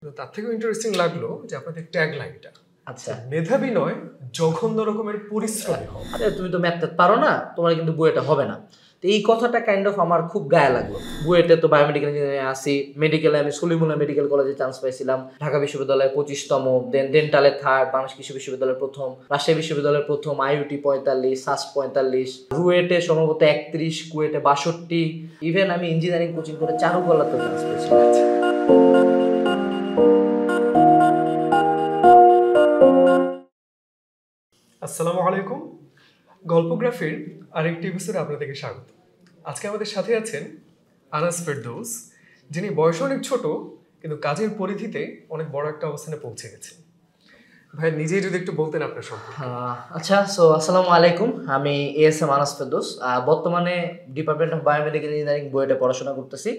তার থেকেও ইন্টারেস্টিং লাগলো যে আপনাদের ট্যাগ লাইনটা আচ্ছা মেধাবী নয় জঘন্য রকমের পরিশ্রমী হও। আরে তুমি তো ম্যাথ পারো না, তোমার কিন্তু বুয়েটে হবে না। তো এই কথাটা কাইন্ড অফ আমার খুব গায়ে লাগলো। বুয়েটে তো বায়োমেডিকেল ইঞ্জিনিয়ারিং আসি, মেডিকেলে আমি সলিমুল্লাহ মেডিকেল কলেজে চান্স পাইছিলাম, ঢাকা বিশ্ববিদ্যালয়ে 25তম, দেন ডেন্টালে থার্ড, বাংলাদেশ কৃষি বিশ্ববিদ্যালয়ের প্রথম, রাজশাহী বিশ্ববিদ্যালয়ের প্রথম, আইইউটি 45, সাস্ট 45, রুয়েটে সম্ভবত 31, কুয়েটে 62, ইভেন আমি ইঞ্জিনিয়ারিং কোচিং করে চারুকলাতেও চান্স পেয়েছিলাম। আসসালামু আলাইকুম, গল্পগ্রাফির আরেকটি এপিসোডে আপনাদেরকে স্বাগত। আজকে আমাদের সাথে আছেন আনাস ফেরদৌস, যিনি বয়সে অনেক ছোট কিন্তু কাজের পরিধিতে অনেক বড় একটা অবস্থানে পৌঁছে গেছেন। ভাই নিজেই যদি একটু বলতেন আপনার সম্পর্কে। আচ্ছা, আসসালামু আলাইকুম, আমি এএসএম আনাস ফেরদৌস, বর্তমানে ডিপার্টমেন্ট অফ বায়োমেডিকেল ইঞ্জিনিয়ারিং বুয়েটে পড়াশোনা করতেছি।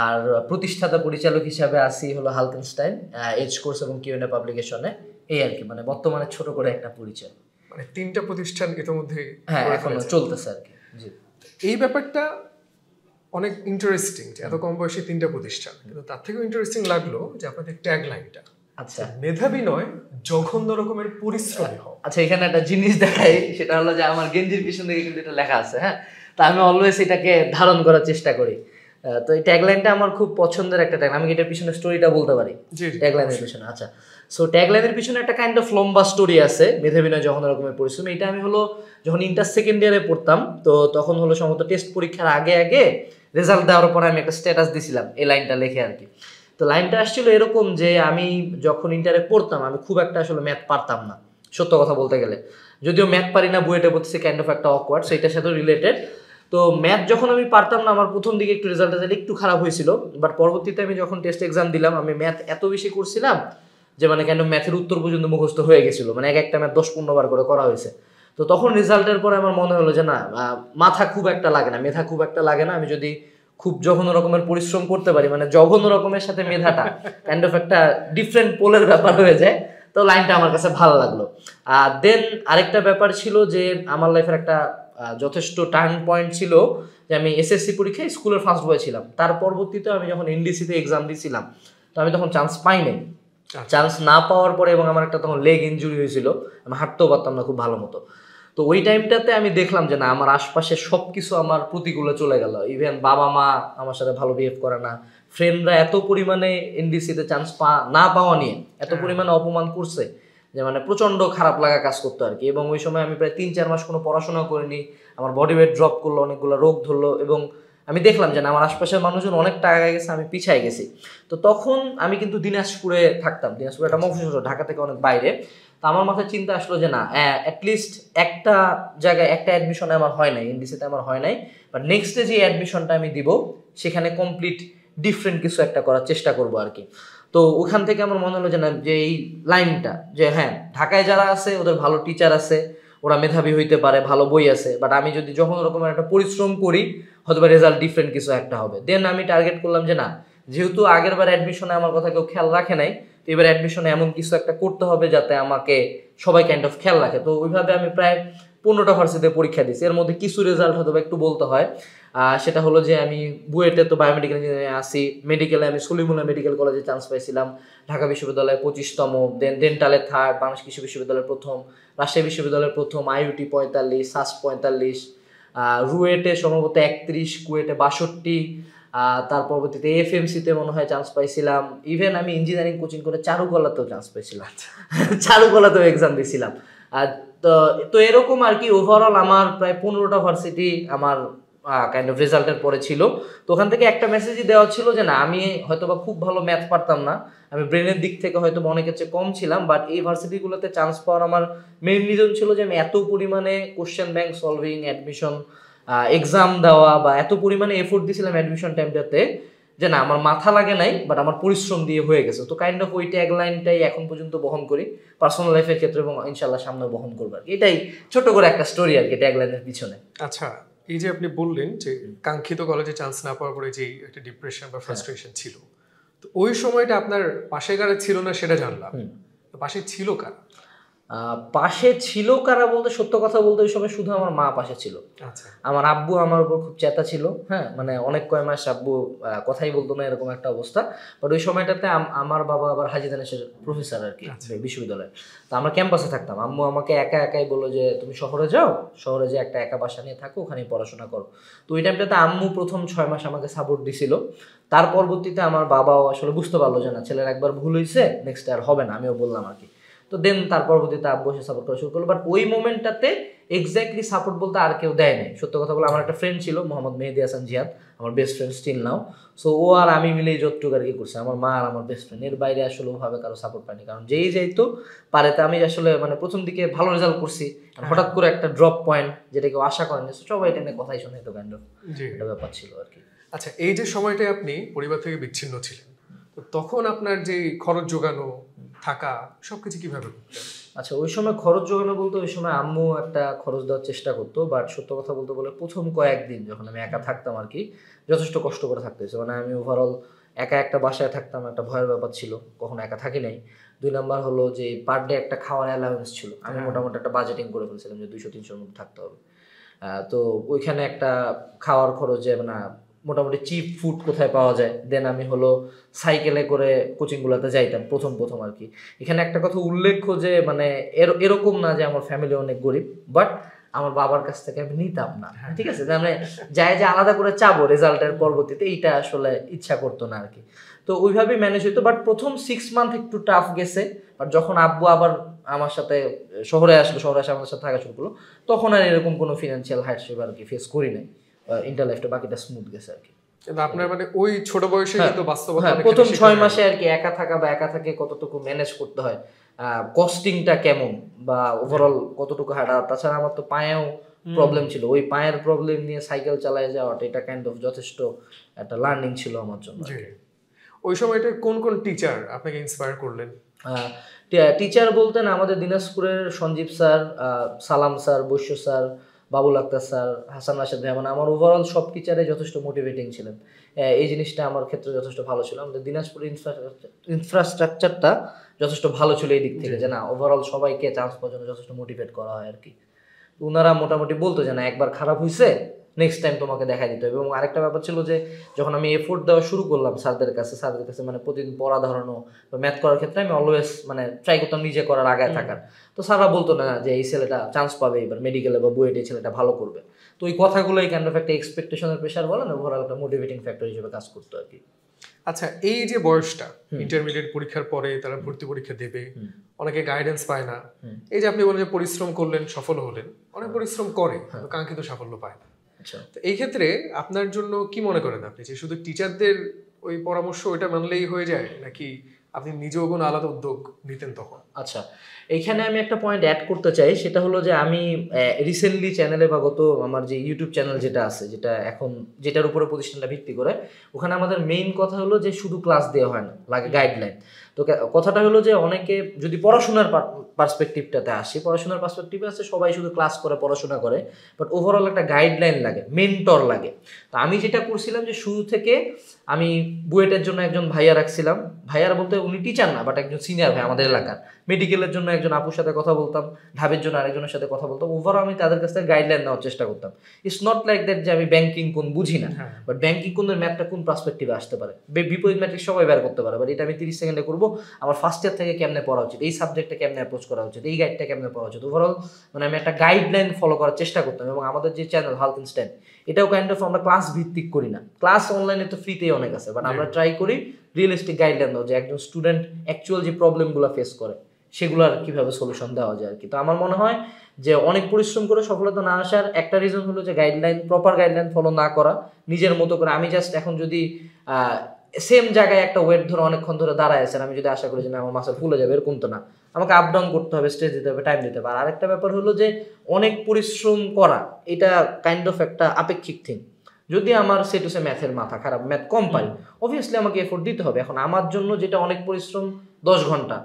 আর প্রতিষ্ঠাতা পরিচালক হিসাবে আসি হলো হালকেনস্টাইন এজ কোর্স এবং কিউএনএ পাবলিকেশনে। এই আর কি, মানে বর্তমানে ছোট করে একটা পরিচয়। মানে 3টা প্রতিষ্ঠান ইতিমধ্যে এখন চলতেছে আর কি। জি, এই ব্যাপারটা অনেক ইন্টারেস্টিং যে এত কম বয়সে 3টা প্রতিষ্ঠান, কিন্তু তার থেকেও ইন্টারেস্টিং লাগলো যে আপনাদের ট্যাগ লাইনটা আচ্ছা মেধাবী নয় জঘন্য রকমের পরিশ্রমী হও। আচ্ছা, এখানে একটা জিনিস দেখাই, সেটা হলো যে আমার গেঞ্জির পিছন দিকে কিন্তু এটা লেখা আছে। হ্যাঁ, তা আমি অলওয়েজ এটাকে ধারণ করার চেষ্টা করি। তো এই ট্যাগলাইনটা আমার খুব পছন্দের একটা ট্যাগ। আমি এটার পিছনে স্টোরিটা বলতে পারি ট্যাগলাইনের পিছনে। আচ্ছা, সো ট্যাগলাইনের পিছনে একটা কাইন্ড অফ লম্বা স্টোরি আছে, মেধাবী নয় জঘন্য রকমের পরিশ্রম। এটা আমি হলো যখন ইন্টার সেকেন্ড ইয়ারে পড়তাম, তো তখন হলো সম্ভবত টেস্ট পরীক্ষার আগে আগে রেজাল্ট দেওয়ার পর আমি একটা স্ট্যাটাস দিছিলাম এই লাইনটা লিখে আর কি। তো লাইনটা আসছিল এরকম যে আমি যখন ইন্টারে পড়তাম আমি খুব একটা আসলে ম্যাথ পারতাম না, সত্য কথা বলতে গেলে। যদিও ম্যাথ পারি না, বুয়েটে পড়তেছি, কাইন্ড অফ একটা অকওয়ার্ড, সেটার সাথে রিলেটেড। তো ম্যাথ যখন আমি পারতাম না, আমার প্রথম দিকে একটু রেজাল্ট একটু খারাপ হয়েছিল, বাট পরবর্তীতে আমি যখন টেস্ট এক্সাম দিলাম আমি ম্যাথ এত বেশি করছিলাম যে মানে কাইন্ড অফ ম্যাথের উত্তর পর্যন্ত মুখস্থ হয়ে গেছিল, মানে এক একটা ম্যাথ 10-15 বার করে করা হয়েছে। তো তখন রেজাল্টের পরে আমার মনে হলো যে না, মাথা খুব একটা লাগে না, মেধা খুব একটা লাগে না, আমি যদি খুব জঘন্য রকমের পরিশ্রম করতে পারি, মানে জঘন্য রকমের সাথে মেধাটা কাইন্ড অফ একটা ডিফারেন্ট পোলের ব্যাপার হয়ে যায়। তো লাইনটা আমার কাছে ভালো লাগলো। দেন আরেকটা ব্যাপার ছিল যে আমার লাইফের একটা যথেষ্ট টার্নিং পয়েন্ট ছিল যে আমি এসএসসি পরীক্ষায় স্কুলের ফার্স্ট বয় ছিলাম। তার পরবর্তীতে আমি যখন এনডিসিতে এক্সাম দিয়েছিলাম, তো আমি তখন চান্স পাই নাই। চান্স না পাওয়ার পরে এবং আমার একটা তখন লেগ ইনজুরি হয়েছিল, আমি হাঁটতেও পারতাম না খুব ভালো মতো। তো ওই টাইমটাতে আমি দেখলাম যে না, আমার আশপাশে সব কিছু আমার প্রতিকূলে চলে গেল। ইভেন বাবা মা আমার সাথে ভালো বিহেভ করে না, ফ্রেন্ডরা এত পরিমাণে এনডিসিতে চান্স না পাওয়া নিয়ে এত পরিমাণে অপমান করছে যে মানে প্রচণ্ড খারাপ লাগা কাজ করতো আর কি। এবং ওই সময় আমি প্রায় 3-4 মাস কোনো পড়াশোনা করিনি, আমার বডি ওয়েট ড্রপ করলো, অনেকগুলো রোগ ধরলো, এবং আমি দেখলাম যে না, আমার আশপাশের মানুষজন অনেক টাকা গেছে, আমি পিছাই গেছি। তো তখন আমি কিন্তু দিনাজপুরে থাকতাম, দিনাজপুরে একটা মফস্বল, ঢাকা থেকে অনেক বাইরে। তো আমার মাথায় চিন্তা আসলো যে না, অ্যাটলিস্ট একটা জায়গায় একটা অ্যাডমিশনে আমার হয় নাই, এনডিসিতে আমার হয় নাই, বাট নেক্সটে যে অ্যাডমিশনটা আমি দিব সেখানে কমপ্লিট ডিফারেন্ট কিছু একটা করার চেষ্টা করবো আর কি। তো ওখান থেকে আমার মনে হলো যে না, যে এই লাইনটা যে হ্যাঁ, ঢাকায় যারা আছে ওদের ভালো টিচার আছে, ওরা মেধাবী হইতে পারে, ভালো বই আছে, বাট আমি যদি যখন রকমের একটা পরিশ্রম করি হয়তো বা রেজাল্ট ডিফারেন্ট কিছু একটা হবে। দেন আমি টার্গেট করলাম যে না, যেহেতু আগের বার অ্যাডমিশনে আমার কথা কেউ খেয়াল রাখে নাই, তো এবার অ্যাডমিশনে এমন কিছু একটা করতে হবে যাতে আমাকে সবাই কাইন্ড অফ খেয়াল রাখে। তো ওইভাবে আমি প্রায় 15টা ভার্সিটিতে পরীক্ষা দিয়েছি। এর মধ্যে কিছু রেজাল্ট হয়তো একটু বলতে হয়, সেটা হলো যে আমি বুয়েটে তো বায়োমেডিকেল ইঞ্জিনিয়ারিং আসি, মেডিকেলে আমি সলিমুল্লাহ মেডিকেল কলেজে চান্স পাইছিলাম, ঢাকা বিশ্ববিদ্যালয়ে 25তম, দেন ডেন্টালে থার্ড, বাংলাদেশ কৃষি বিশ্ববিদ্যালয়ের প্রথম, রাজশাহী বিশ্ববিদ্যালয়ের প্রথম, আইইউটি 45, সাস্ট 45, রুয়েটে সম্ভবত 31, কুয়েটে 62, তার পরবর্তীতে এফএমসিতে মনে হয় চান্স পাইছিলাম। ইভেন আমি ইঞ্জিনিয়ারিং কোচিং করে চারুকলাতেও চান্স পাইছিলাম, চারুকলাতেও এক্সাম দিয়েছিলাম। তো এরকম আর কি। ওভারঅল আমার প্রায় 15টা ভার্সিটি আমার কাইন্ড অফ রেজাল্টের পরে ছিল। তো ওখান থেকে একটা মেসেজই দেওয়া ছিল যে না, আমি হয়তো বা খুব ভালো ম্যাথ পারতাম না, আমি ব্রেনের দিক থেকে হয়তো অনেকের চেয়ে কম ছিলাম, বাট এই ভার্সিটিগুলোতে চান্স পাওয়ার আমার মেইন রিজন ছিল যে আমি এত পরিমাণে question bank solving, admission exam দেওয়া বা এত পরিমাণে এফোর্ট দিয়েছিলাম অ্যাডমিশন টাইমটাতে যে না, আমার মাথা লাগে নাই, বাট আমার পরিশ্রম দিয়ে হয়ে গেছে। তো কাইন্ড অফ ওই ট্যাগ লাইনটাই এখন পর্যন্ত বহন করি পার্সোনাল লাইফের ক্ষেত্রে, এবং ইনশাল্লাহ সামনে বহন করবো আর কি। এটাই ছোট করে একটা স্টোরি আর কি ট্যাগ লাইনের পিছনে। আচ্ছা, এই যে আপনি বললেন যে কাঙ্ক্ষিত কলেজে চান্স না পাওয়ার পরে যে একটা ডিপ্রেশন বা ফ্রাস্ট্রেশন ছিল, তো ওই সময়টা আপনার পাশে কারা ছিল না সেটা জানলাম, তো পাশে ছিল কারা? পাশে ছিল কারা বলতে, সত্য কথা বলতে ওই সময় শুধু আমার মা পাশে ছিল। আমার আব্বু আমার উপর খুব চেতা ছিল, হ্যাঁ, মানে অনেক কয় মাস আব্বু কথাই বলতো না, এরকম একটা অবস্থা। বাট ওই সময়টাতে আমার বাবা আবার হাজী দানেশের প্রফেসর আর কি বিশ্ববিদ্যালয়ে। তো আমরা ক্যাম্পাসে থাকতাম। আম্মু আমাকে একাই বললো যে তুমি শহরে যাও, শহরে যে একটা একা বাসা নিয়ে থাকো, ওখানে পড়াশোনা করো। তো ওই টাইমটাতে আম্মু প্রথম 6 মাস আমাকে সাপোর্ট দিছিল। তার পরবর্তীতে আমার বাবাও আসলে বুঝতে পারলো যে না, ছেলের একবার ভুল হয়েছে, নেক্সট আর হবে না, আমিও বললাম আর কি। তো দেন তার পরবর্তীতে আব্বু এসে সাপোর্ট করা শুরু করলো। বাট ওই মোমেন্টটাতে এক্স্যাক্টলি সাপোর্ট বলতে আর কেউ দেয় নাই। সত্য কথা বলে আমার একটা ফ্রেন্ড ছিল মোহাম্মদ মেহেদি হাসান জিয়াদ, আমার best friend still now. So ও আর আমি মিলেই যতটুকু আর কি করছে, আমার মা আর আমার বেস্ট ফ্রেন্ড, এর বাইরে আসলে ওভাবে কারো সাপোর্ট পাইনি। কারণ যেই যাইতো পারেতে, আমি আসলে মানে প্রথম দিকে ভালো রেজাল্ট করছি, হঠাৎ করে একটা ড্রপ পয়েন্ট যেটা কেউ আশা করেনি, সবাই এটা নিয়ে কথাই শুনে, তো কাইন্ড অফ একটা ব্যাপার ছিল আর কি। আচ্ছা, এই যে সময়টায় আপনি পরিবার থেকে বিচ্ছিন্ন ছিলেন, তো তখন আপনার যে খরচ জোগানো, থাকা, সবকিছু কিভাবে করতেন? আচ্ছা, ওই সময় খরচ জোগানো বলতে ওই সময় আম্মু একটা খরচ দেওয়ার চেষ্টা করতো। বাট সত্য কথা বলতে বলে প্রথম কয়েকদিন যখন আমি একা থাকতাম আর কি, যথেষ্ট কষ্ট করে থাকতে হয়েছে। মানে আমি ওভারঅল একা একটা বাসায় থাকতাম, একটা ভয়ের ব্যাপার ছিল, কখনো একা থাকি নাই। 2 নাম্বার হলো যে পার ডে একটা খাওয়ার অ্যালাউন্স ছিল, আমি মোটামুটি একটা বাজেটিং করে ফেলছিলাম যে 200-300 মধ্যে থাকতে হবে। তো ওইখানে একটা খাওয়ার খরচ যে না, মোটামুটি চিপ ফুড কোথায় পাওয়া যায়। দেন আমি হলো সাইকেলে করে কোচিংগুলোতে যাইতাম প্রথম আর কি। এখানে একটা কথা উল্লেখ্য যে মানে এরকম না যে আমার ফ্যামিলি অনেক গরিব, বাট আমার বাবার কাছ থেকে আমি নিতাম না, ঠিক আছে, মানে যাই যে আলাদা করে চাবো রেজাল্টের পরবর্তীতে, এইটা আসলে ইচ্ছা করতো না আর কি। তো ওইভাবেই ম্যানেজ হইতো। বাট প্রথম 6 মান্থ একটু টাফ গেছে। বাট যখন আব্বু আবার আমার সাথে শহরে আসলো, শহরে এসে আমাদের সাথে থাকা শুরু করলো, তখন আর এরকম কোনো ফিনান্সিয়াল হার্ডশিপ আর কি ফেস করি নাই। ইন্টার লাইফটা বাকিটা স্মুথ গেছে আর কি। কিন্তু আপনার মানে ওই ছোট বয়সে কিন্তু বাস্তবতা প্রথম 6 মাসে আর কি একা থাকা বা একা থেকে কতটুকু ম্যানেজ করতে হয়, কস্টিংটা কেমন বা ওভারঅল কতটুকু হাঁটা। তাছাড়া আমার তো পায়েও প্রবলেম ছিল, ওই পায়ের প্রবলেম নিয়ে সাইকেল চালায় যাওয়াটা, এটা কাইন্ড অফ যথেষ্ট একটা লার্নিং ছিল আমার জন্য। ওই সময়টা কোন কোন টিচার আপনাকে ইন্সপায়ার করলেন? টিচার বলতেন আমাদের দিনাজপুরের সঞ্জীব স্যার, সালাম স্যার, বৈশ্য স্যার, বাবুল আক্তার স্যার, হাসান রাশেদ ভাই। মানে আমার ওভারঅল সব টিচারে যথেষ্ট মোটিভেটিং ছিলেন। এই জিনিসটা আমার ক্ষেত্রে যথেষ্ট ভালো ছিল। আমাদের দিনাজপুরের ইনফ্রাস্ট্রাকচারটা যথেষ্ট ভালো ছিল এই দিক থেকে, যে না ওভারঅল সবাইকে চান্স পাওয়ার জন্য যথেষ্ট মোটিভেট করা হয় আর কি। ওনারা মোটামুটি বলতো যে না, একবার খারাপ হয়েছে, নেক্সট টাইম তোমাকে দেখা দিতে হবে। এবং আরেকটা ব্যাপার ছিল যে যখন আমি এফোর্ট দেওয়া শুরু করলাম স্যারদের কাছে মানে প্রতিদিন পড়া ধরানো বা ম্যাথ করার ক্ষেত্রে আমি অলওয়েজ মানে ট্রাই করতাম নিজে করার আগায় থাকার। তো স্যাররা বলতো না যে এই ছেলেটা চান্স পাবে এবার মেডিকেলে বা বুয়েটে, এই ছেলেটা ভালো করবে। তো ওই কথাগুলোই কাইন্ড অফ একটা এক্সপেকটেশনের প্রেশার বলে না, ওভারঅল একটা মোটিভেটিং ফ্যাক্টর হিসেবে কাজ করতো আর কি। আচ্ছা, এই যে বয়সটা, ইন্টারমিডিয়েট পরীক্ষার পরে তারা ভর্তি পরীক্ষা দেবে, অনেকে গাইডেন্স পায় না। এই যে আপনি বলেন যে পরিশ্রম করলেন, সফল হলেন, অনেক পরিশ্রম করে কাঙ্ক্ষিত সাফল্য পায় না। তো এই ক্ষেত্রে আপনার জন্য কি মনে করেন আপনি, যে শুধু টিচারদের ওই পরামর্শ ওইটা মানলেই হয়ে যায়, নাকি আপনি নিজেও কোনো আলাদা উদ্যোগ নিতেন তখন? আচ্ছা, এইখানে আমি একটা পয়েন্ট অ্যাড করতে চাই, সেটা হলো যে আমি রিসেন্টলি চ্যানেলে বা গত আমার যে ইউটিউব চ্যানেল যেটা আছে, যেটা এখন যেটার উপরে প্রতিষ্ঠানটা ভিত্তি করে, ওখানে আমাদের মেইন কথা হলো যে শুধু ক্লাস দেওয়া হয় না, লাগে গাইডলাইন। তো কথাটা হলো যে অনেকে যদি পড়াশোনার পার্সপেক্টিভটাতে আসে, পড়াশোনার পার্সপেক্টিভে আছে সবাই শুধু ক্লাস করে পড়াশোনা করে, বাট ওভারঅল একটা গাইডলাইন লাগে, মেন্টর লাগে। তো আমি যেটা করছিলাম যে শুরু থেকে আমি বুয়েটের জন্য একজন ভাইয়া রাখছিলাম। ভাইয়ার বলতে উনি টিচার না, বাট একজন সিনিয়র ভাই আমাদের এলাকার। মেডিকেলের জন্য একজন আপুর সাথে কথা বলতাম, ঢাবের জন্য আরেকজনের সাথে কথা বলতাম। ওভারঅল আমি তাদের কাছ থেকে গাইডলাইন নেওয়ার চেষ্টা করতাম। ইটস নট লাইক দ্যাট যে আমি ব্যাংকিং কোন বুঝি না, বাট ব্যাংকিং কোনের ম্যাথটা কোন পার্সপেক্টিভে আসতে পারে, বিপরীত ম্যাট্রিক্স সবাই বের করতে পারে, বাট এটা আমি 30 সেকেন্ডে করবো। আমার ফার্স্ট ইয়ার থেকে কেমনে পড়া উচিত, এই সাবজেক্টটা কেমনে অ্যাপ্রোচ করা উচিত, এই গাইডটা কেমনে পড়া উচিত, ওভারঅল মানে আমি একটা গাইডলাইন ফলো করার চেষ্টা করতাম। এবং আমাদের যে চ্যানেল হালথ ইনস্ট্যান্ট, এটাও কাইন্ড অফ আমরা ক্লাস ভিত্তিক করি না, ক্লাস অনলাইনে তো ফ্রিতেই অনেক আছে, বাট আমরা ট্রাই করি রিয়েলিস্টিক গাইডলাইন দাও, যে একজন স্টুডেন্ট অ্যাকচুয়াল যে প্রবলেমগুলো ফেস করে সেগুলোর কিভাবে সলিউশন দেওয়া যায় আর কি। তো আমার মনে হয় যে অনেক পরিশ্রম করে সফলতা না আসার একটা রিজন হলো যে গাইডলাইন, প্রপার গাইডলাইন ফলো না করা, নিজের মতো করে। আমি জাস্ট এখন যদি সেম জায়গায় একটা ওয়েট ধরে অনেকক্ষণ ধরে দাঁড়ায় আছেন, আমি যদি আশা করি যে না আমার মাসল ফুলে যাবে, এরকম তো না, আমাকে আপ ডাউন করতে হবে, স্ট্রেস দিতে হবে, টাইম দিতে হবে। আর আরেকটা ব্যাপার হলো যে অনেক পরিশ্রম করা এটা কাইন্ড অফ একটা আপেক্ষিক থিং। যদি আমার সে টু সে ম্যাথের মাথা খারাপ, ম্যাথ কম পারি, অবভিয়াসলি আমাকে এফোর্ট দিতে হবে। এখন আমার জন্য যেটা অনেক পরিশ্রম 10 ঘন্টা,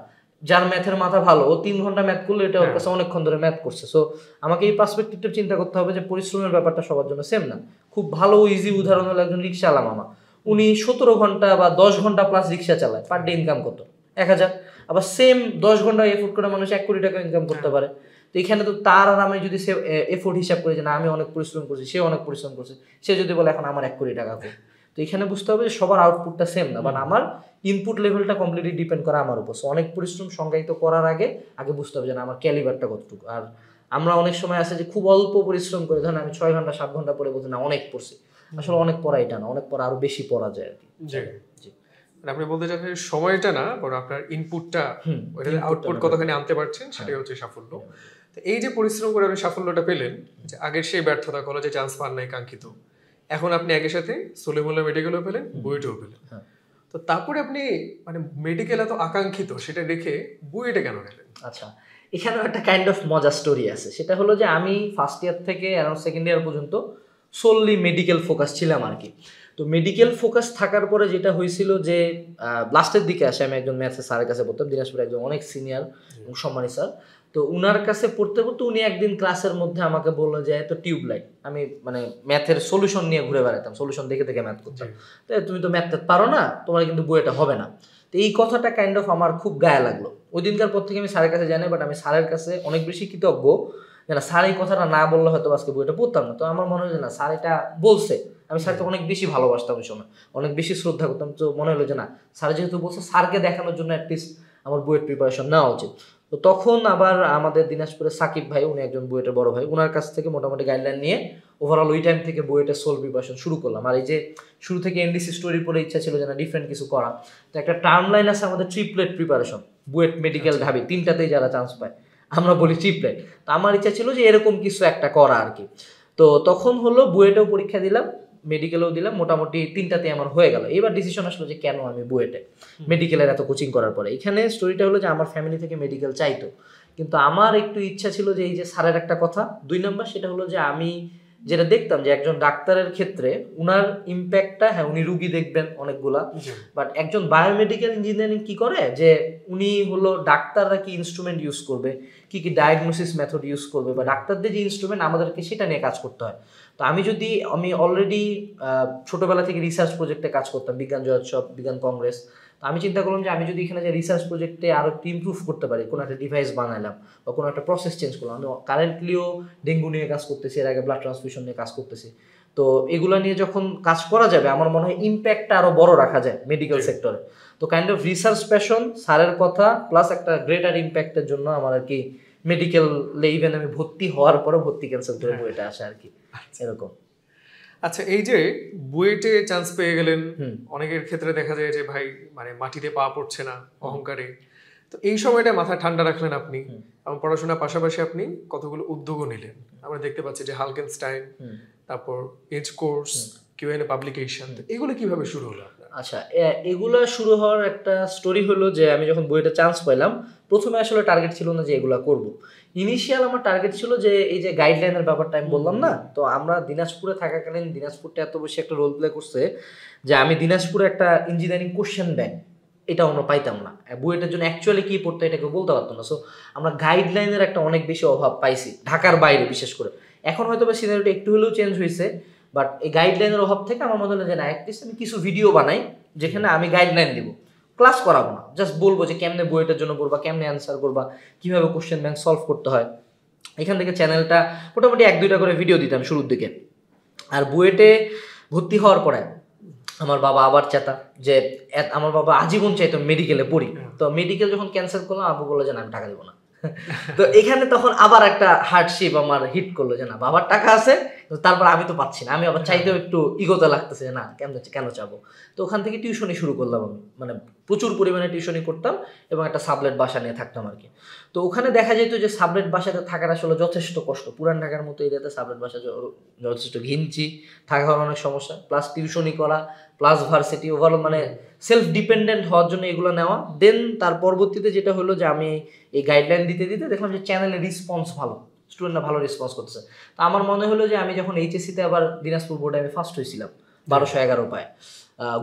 যার ম্যাথের মাথা ভালো ও 3 ঘন্টা ম্যাথ করলে এটা ওর কাছে অনেকক্ষণ ধরে ম্যাথ করছে। সো আমাকে এই পার্সপেক্টিভটা চিন্তা করতে হবে যে পরিশ্রমের ব্যাপারটা সবার জন্য সেম না। খুব ভালো ইজি উদাহরণ হলো একজন রিক্সাওয়ালা মামা, উনি 17 ঘন্টা বা 10 ঘন্টা প্লাস রিক্সা চালায়, পার ডে ইনকাম কত? 1000। আবার সেম 10 ঘন্টা এফোর্ট করে মানুষ 1 কোটি টাকা ইনকাম করতে পারে। তো এখানে তো তার আর আমি যদি সে এফোর্ট হিসাব করি যে না আমি অনেক পরিশ্রম করছি, সে অনেক পরিশ্রম করছে, সে যদি বলে এখন আমার 1 কোটি টাকা কই, তো এখানে বুঝতে হবে যে সবার আউটপুটটা সেম না, বাট আমার ইনপুট লেভেলটা কমপ্লিটলি ডিপেন্ড করে আমার উপর। সো অনেক পরিশ্রম সংজ্ঞায়িত করার আগে বুঝতে হবে যে না আমার ক্যালিবারটা কতটুকু। আর আমরা অনেক সময় আছে যে খুব অল্প পরিশ্রম করে, ধরেন আমি 6 ঘন্টা 7 ঘন্টা পরে বলছি না অনেক পড়ছি, আসলে অনেক পড়া এটা না, অনেক পড়া আরো বেশি পড়া যায় আর কি। জি, আপনি বলতে চাচ্ছেন সময়টা না, বরং আপনার ইনপুটটা, ওইটার আউটপুট কতখানি আনতে পারছেন সেটাই হচ্ছে সাফল্য। তো এই যে পরিশ্রম করে আপনি সাফল্যটা পেলেন, যে আগের সেই ব্যর্থতা, কলেজে চান্স পান নাই কাঙ্ক্ষিত, এখন আপনি একই সাথে সলিমুল্লাহ মেডিকেলও পেলেন, বুয়েটও পেলেন। তো তারপরে আপনি মানে মেডিকেল এত আকাঙ্ক্ষিত সেটা রেখে বুয়েটে কেন গেলেন? আচ্ছা, এখানেও একটা কাইন্ড অফ মজার স্টোরি আছে। সেটা হলো যে আমি ফার্স্ট ইয়ার থেকে অ্যারাউন্ড সেকেন্ড ইয়ার পর্যন্ত সোললি মেডিকেল ফোকাস ছিলাম আর কি। তো মেডিকেল ফোকাস থাকার পরে যেটা হয়েছিল যে লাস্টের দিকে আসে আমি একজন ম্যাথের স্যারের কাছে পড়তাম, দিনাজপুরে একজন অনেক সিনিয়র সম্মানী স্যার। তো উনার কাছে পড়তে পড়তে উনি একদিন ক্লাসের মধ্যে আমাকে বললো যে এত টিউবলাইট, আমি মানে ম্যাথের সলিউশন নিয়ে ঘুরে বেড়াতাম, সলিউশন দেখে দেখে ম্যাথ করতাম, তো তুমি তো ম্যাথ পারো না, তোমার কিন্তু বইটা হবে না। তো এই কথাটা কাইন্ড অফ আমার খুব গায়ে লাগলো। ওই দিনকার পর থেকে আমি স্যারের কাছে জানি, বাট আমি স্যারের কাছে অনেক বেশি কৃতজ্ঞ যে না স্যার এই কথাটা না বললে হয়তো আজকে বইটা পড়তাম না। তো আমার মনে হয় যে না স্যার এটা বলছে, আমি স্যারকে অনেক বেশি ভালোবাসতাম ওই সময়, অনেক বেশি শ্রদ্ধা করতাম। তো মনে হলো যে না স্যার যেহেতু বলছে, স্যারকে দেখানোর জন্য অ্যাটলিস্ট আমার বুয়েট প্রিপারেশন নেওয়া উচিত। তো তখন আবার আমাদের দিনাজপুরে সাকিব ভাই, উনি একজন বুয়েটের বড় ভাই, ওনার কাছ থেকে মোটামুটি গাইডলাইন নিয়ে ওভারঅল ওই টাইম থেকে বুয়েটের সোল প্রিপারেশন শুরু করলাম। আর এই যে শুরু থেকে এনডিসি স্টোরি পড়ে ইচ্ছা ছিল যে না ডিফারেন্ট কিছু করা। তো একটা টার্ম লাইন আছে আমাদের ট্রিপলেট প্রিপারেশন, বুয়েট মেডিকেল ঢাবি তিনটাতেই যারা চান্স পায় আমরা বলি ট্রিপলেট। তো আমার ইচ্ছা ছিল যে এরকম কিছু একটা করা আর কি। তো তখন হলো বুয়েটেও পরীক্ষা দিলাম, মেডিকেলেও দিলাম, মোটামুটি তিনটাতে আমার হয়ে গেল। এবার ডিসিশন আসলো যে কেন আমি বুয়েটে মেডিকেলের এত কোচিং করার পরে। এখানে স্টোরিটা হলো যে আমার ফ্যামিলি থেকে মেডিকেল চাইতো, কিন্তু আমার একটু ইচ্ছা ছিল যে এই যে স্যারের একটা কথা, 2 নম্বর সেটা হলো যে আমি যেটা দেখতাম যে একজন ডাক্তারের ক্ষেত্রে উনার ইম্প্যাক্টটা, হ্যাঁ উনি রুগী দেখবেন অনেকগুলা, বাট একজন বায়োমেডিক্যাল ইঞ্জিনিয়ারিং কি করে যে উনি হলো ডাক্তাররা কি ইনস্ট্রুমেন্ট ইউজ করবে, কি কি ডায়াগনোসিস মেথড ইউজ করবে, বা ডাক্তারদের যে ইনস্ট্রুমেন্ট আমাদেরকে সেটা নিয়ে কাজ করতে হয়। তো আমি অলরেডি ছোটবেলা থেকে রিসার্চ প্রজেক্টে কাজ করতাম, বিজ্ঞান জয়োৎসব, বিজ্ঞান কংগ্রেস। তো আমি চিন্তা করলাম যে আমি যদি এখানে যে রিসার্চ প্রজেক্টে আরো একটু ইমপ্রুভ করতে পারি, কোনো একটা ডিভাইস বানাইলাম বা কোনো একটা প্রসেস চেঞ্জ করলাম। আমি কারেন্টলিও ডেঙ্গু নিয়ে কাজ করতেছি, এর আগে ব্লাড ট্রান্সফিউশন নিয়ে কাজ করতেছি। তো এগুলো নিয়ে যখন কাজ করা যাবে আমার মনে হয় ইম্প্যাক্টটা আরো বড় রাখা যায় মেডিকেল সেক্টরে। তো কাইন্ড অফ রিসার্চ প্যাশন, স্যারের কথা প্লাস একটা গ্রেটার ইম্প্যাক্টের জন্য আমার আর কি মেডিকেলে ইভেন আমি ভর্তি হওয়ার পরে ভর্তি ক্যান্সেল করে বইটা আসে আর কি, এরকম। আচ্ছা, এই যে বুয়েটে চান্স পেয়ে গেলেন, অনেকের ক্ষেত্রে দেখা যায় যে ভাই মানে মাটিতে পা পড়ছে না অহংকারে, তো এই সময়টা মাথা ঠান্ডা রাখলেন আপনি এবং পড়াশোনার পাশাপাশি আপনি কতগুলো উদ্যোগও নিলেন। আমরা দেখতে পাচ্ছি যে হালকেনস্টাইন, তারপর এজ কোর্স, কিউএনএ পাবলিকেশন, এগুলো কিভাবে শুরু হলো আপনার? আচ্ছা, এগুলা শুরু হওয়ার একটা স্টোরি হলো যে আমি যখন বুয়েটে চান্স পেলাম, প্রথমে আসলে টার্গেট ছিল না যে এগুলা করব। ইনিশিয়াল আমার টার্গেট ছিল যে এই যে গাইডলাইনের ব্যাপারটা আমি বললাম না, তো আমরা দিনাজপুরে থাকাকালীন দিনাজপুরটা এত বেশি একটা রোল প্লে করছে যে আমি দিনাজপুরে একটা ইঞ্জিনিয়ারিং কোশ্চেন ব্যাংক এটা আমরা পাইতাম না, বুয়েটের জন্য অ্যাকচুয়ালি কি পড়তে এটা কেউ বলতে পারতো না। সো আমরা গাইডলাইনের একটা অনেক বেশি অভাব পাইছি ঢাকার বাইরে বিশেষ করে। এখন হয়তো বা সিনারিওটা একটু হলেও চেঞ্জ হয়েছে, বাট এই গাইডলাইনের অভাব থেকে আমার মনে হলো যে না অ্যাটলিস্ট আমি কিছু ভিডিও বানাই যেখানে আমি গাইডলাইন দিব, ক্লাস করাবো না, জাস্ট বলবো যে কেমনে বুয়েটের জন্য পড়বা, কেমনে অ্যান্সার করবা, কিভাবে কোশ্চেন ব্যাংক সলভ করতে হয়। এখান থেকে চ্যানেলটা মোটামুটি 1-2টা করে ভিডিও দিতাম শুরুর দিকে। আর বুয়েটে ভর্তি হওয়ার পরে আমার বাবা আবার চেতা যে আমার বাবা আজীবন চাইতো মেডিকেলে পড়ি। তো মেডিকেল যখন ক্যান্সেল করলাম, আবু বললো যে না আমি টাকা দেবো না। তো এখানে তখন আবার একটা হার্ডশিপ আমার হিট করলো যে না বাবার টাকা আছে, তারপর আমি তো পাচ্ছি না, আমি আবার চাইতেও একটু ইগোতে লাগতেছে না কেন চাবো। তো ওখান থেকে টিউশনি শুরু করলাম আমি, মানে প্রচুর পরিমাণে টিউশনি করতাম এবং একটা সাবলেট বাসা নিয়ে থাকতাম আর কি। তো ওখানে দেখা যেত যে সাবলেট বাসাতে থাকার আসলে যথেষ্ট কষ্ট, পুরান ঢাকার মতো এরিয়াতে সাবলেট বাসা যথেষ্ট ঘিঞ্চি, থাকা হওয়ার অনেক সমস্যা, প্লাস টিউশনি করা, প্লাস ভার্সিটি, ওভারঅল মানে সেলফ ডিপেন্ডেন্ট হওয়ার জন্য এগুলো নেওয়া। দেন তার পরবর্তীতে যেটা হলো যে আমি এই গাইডলাইন দিতে দিতে দেখলাম যে চ্যানেলের রেসপন্স ভালো, স্টুডেন্টরা ভালো রেসপন্স করতেছে। তো আমার মনে হলো যে আমি যখন এইচএসসিতে আবার দিনাজপুর বোর্ডে আমি ফার্স্ট হয়েছিলাম 1211 পায়,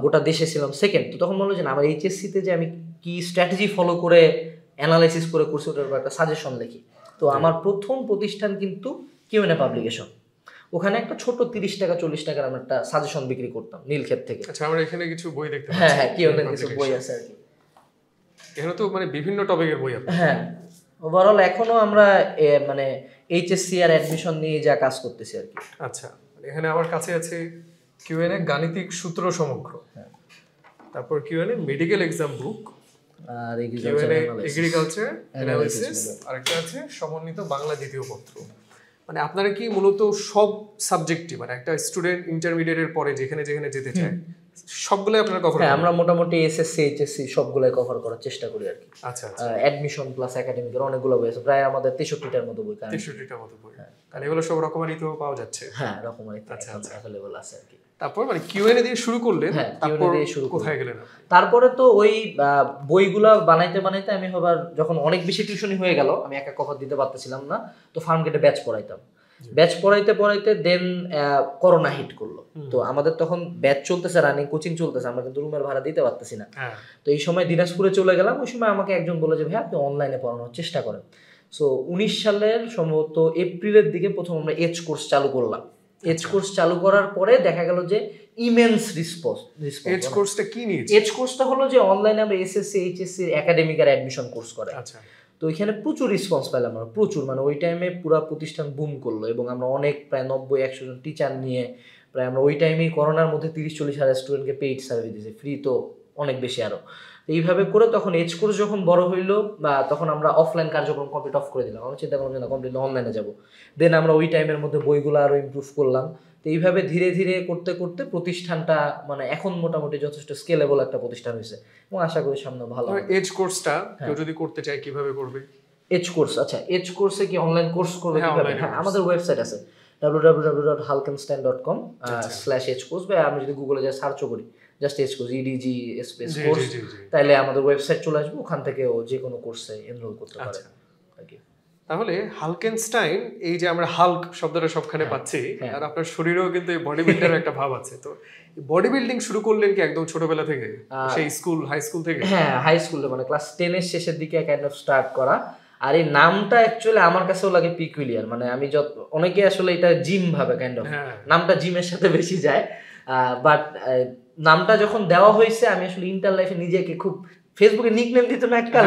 গোটা দেশে ছিলাম সেকেন্ড। তো তখন মনে হলো যে না আমার এইচএসসিতে যে আমি কি স্ট্র্যাটেজি ফলো করে অ্যানালাইসিস করে করছি ওটার উপর একটা সাজেশন লিখি। তো আমার প্রথম প্রতিষ্ঠান কিন্তু কিউএনএ পাবলিকেশন, ওখানে একটা ছোট 30 টাকা 40 টাকার আমরা একটা সাজেশন বিক্রি করতাম নীলক্ষেত থেকে। আচ্ছা, আমরা এখানে কিছু বই দেখতে পাচ্ছি। হ্যাঁ, কিউএনএ কিছু বই আছে আর কি। এখানে তো মানে বিভিন্ন টপিকের বই আছে। হ্যাঁ, ওভারঅল এখনো আমরা মানে এইচএসসি আর অ্যাডমিশন নিয়ে যা কাজ করতেছি আর কি। আচ্ছা, এখানে আমার কাছে আছে কিউএনএ গাণিতিক সূত্র সমগ্র, তারপর কিউএনএ মেডিকেল এক্সাম বুক, আর কিউএনএ এগ্রিকালচার অ্যানালিসিস, আরেকটা আছে সমন্বিত বাংলা দ্বিতীয় পত্র। মানে আপনারা কি মূলত সব সাবজেক্টই, মানে একটা স্টুডেন্ট ইন্টারমিডিয়েটের পরে যেখানে যেখানে যেতে চায় সবগুলো আপনারা কভার করেন? আমরা মোটামুটি এসএসসি এইচএসসি সবগুলাই কভার করার চেষ্টা করি আর কি। আচ্ছা আচ্ছা, অ্যাডমিশন প্লাস একাডেমিকের অনেকগুলো বই আছে, প্রায় আমাদের 63টার মতো বই। 63টার মতো বই, তাহলে এগুলো সব রকমারিতেও পাওয়া যাচ্ছে? হ্যাঁ, রকমারিতে अवेलेबल আছে আর কি। তারপর মানে কিউএনএ দিয়ে শুরু করলেন, তারপর কোথায় গেলেন? তারপরে তো ওই বইগুলা বানাইতে বানাইতে আমি আবার যখন অনেক বেশি টিউশনি হয়ে গেল, আমি একা কভার দিতে পারতেছিলাম না, তো ফার্ম গেটে ব্যাচ পড়াইতাম। ব্যাচ পড়াইতে পড়াইতে দেন করোনা হিট করলো। তো আমাদের তখন ব্যাচ চলতেছে, রানিং কোচিং চলতেছে, আমরা কিন্তু রুমের ভাড়া দিতে পারতেছি না। তো এই সময় দিনাজপুরে চলে গেলাম। ওই সময় আমাকে একজন বলে যে ভাই আপনি অনলাইনে পড়ানোর চেষ্টা করেন। সো 19 সালের সম্ভবত এপ্রিলের দিকে প্রথম আমরা এইচ কোর্স চালু করলাম। এইচ কোর্স চালু করার পরে দেখা গেল যে ইমেন্স রেসপন্স। এইচ কোর্সটা কি নিয়েছে? এইচ কোর্সটা হলো যে অনলাইনে আমরা এসএসসি এইচএসসি একাডেমিক আর অ্যাডমিশন কোর্স করে। আচ্ছা, তো ওইখানে প্রচুর রেসপন্স পেলাম আমরা, প্রচুর, মানে ওই টাইমে পুরো প্রতিষ্ঠান বুম করলো এবং আমরা অনেক প্রায় 90-100 জন টিচার নিয়ে প্রায় আমরা ওই টাইমেই করোনার মধ্যে 30-40 হাজার স্টুডেন্টকে পেইড সার্ভিস দিয়েছি, ফ্রি তো অনেক বেশি আরও। এইভাবে করে তখন এইচ কোর্স যখন বড় হইলো বা তখন আমরা অফলাইন কার্যক্রম কমপ্লিট অফ করে দিলাম। আমরা চিন্তা করলাম যে না, কমপ্লিট অনলাইনে যাবো। দেন আমরা ওই টাইমের মধ্যে বইগুলো আরও ইমপ্রুভ করলাম। তো এইভাবে ধীরে ধীরে করতে করতে প্রতিষ্ঠানটা মানে এখন মোটামুটি যথেষ্ট স্কেলেবল একটা প্রতিষ্ঠান হয়েছে এবং আশা করি সামনে ভালো। এইচ কোর্সটা কেউ যদি করতে চায় কিভাবে করবে? এইচ কোর্স, আচ্ছা, এইচ কোর্সে কি অনলাইন কোর্স করবে কিভাবে? হ্যাঁ, আমাদের ওয়েবসাইট আছে www.halkenstein.com/hcourse, বা আমি যদি গুগলে যা সার্চও করি just H course, EDG space course, তাহলে আমাদের ওয়েবসাইট চলে আসবে, ওখান থেকে যে কোনো কোর্সে এনরোল করতে পারে। তাহলে হালকেনস্টাইন, এই যে আমরা হাল্ক শব্দটা সবখানে পাচ্ছি, আর আপনার শরীরেও কিন্তু এই বডি বিল্ডারের একটা ভাব আছে। তো বডি বিল্ডিং শুরু করলেন কি একদম ছোটবেলা থেকে, সেই স্কুল হাই স্কুল থেকে? হ্যাঁ, হাই স্কুলে, মানে ক্লাস 10 এর শেষের দিকে কাইন্ড অফ স্টার্ট করা। আর এই নামটা অ্যাকচুয়ালি আমার কাছেও লাগে পিকুলিয়ার, মানে আমি অনেকে আসলে এটা জিম ভাবে কাইন্ড অফ, নামটা জিমের সাথে বেশি যায়। বাট নামটা যখন দেওয়া হয়েছে, আমি আসলে ইন্টার লাইফে নিজেকে খুব ফেসবুকে নিকনেম দিত না একটা